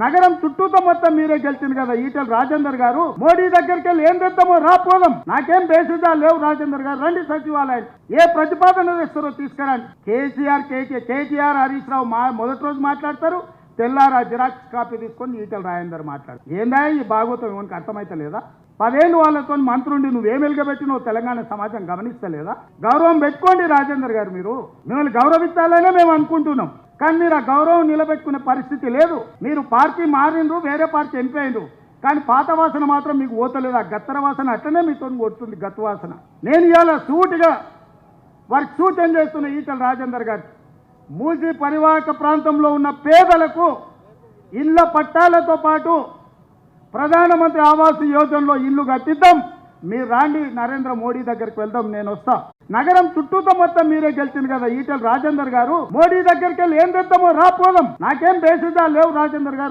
నగరం చుట్టూతో మొత్తం మీరే గెలిచింది కదా ఈటెల రాజేందర్ గారు. మోడీ దగ్గరికి వెళ్ళి ఏం తెద్దామో రాపోదాం, నాకేం బేసిదాలు లేవు. రాజేందర్ గారు రండి సచివాలయం, ఏ ప్రతిపాదన తెస్తారో తీసుకురండి. కేటీఆర్ హరీష్ రావు మొదటి రోజు మాట్లాడతారు, తెల్లారా జిరాక్స్ కాపీ తీసుకొని ఈటెల రాజేందర్ మాట్లాడు. ఏందా ఈ భాగవతం ఇవనికి అర్థమైతే లేదా? 10 ఏళ్ళు వాళ్ళతో మంత్రుండి నువ్వేం వెలుగబెట్టినో తెలంగాణ సమాజం గమనిస్తలేదా? గౌరవం పెట్టుకోండి రాజేందర్ గారు. మీరు మిమ్మల్ని గౌరవించాలనే మేము అనుకుంటున్నాం, కానీ మీరు ఆ గౌరవం నిలబెట్టుకునే పరిస్థితి లేదు. మీరు పార్టీ మారిండ్రు, వేరే పార్టీ ఎంపైండ్రు, కానీ పాత వాసన మాత్రం మీకు పోతలేదు. ఆ గత్తర వాసన అట్లనే మీతో కొడుతుంది, గత్తు వాసన. నేను ఇవాళ సూటిగా వారికి సూచన చేస్తున్న ఈటెల రాజేందర్ గారు, మూసీ పరివాహక ప్రాంతంలో ఉన్న పేదలకు ఇళ్ల పట్టాలతో పాటు ప్రధానమంత్రి ఆవాస్ యోజనలో ఇల్లు కట్టిద్దాం. మీరు రాండి, నరేంద్ర మోడీ దగ్గరికి వెళ్దాం, నేను వస్తా. నగరం చుట్టూతో మొత్తం మీరే గెలిచింది కదా ఈటెల రాజేందర్ గారు. మోడీ దగ్గరికి వెళ్ళి ఏం తెద్దామో రాపోదాం, నాకేం బేసిదాలు లేవు. రాజేందర్ గారు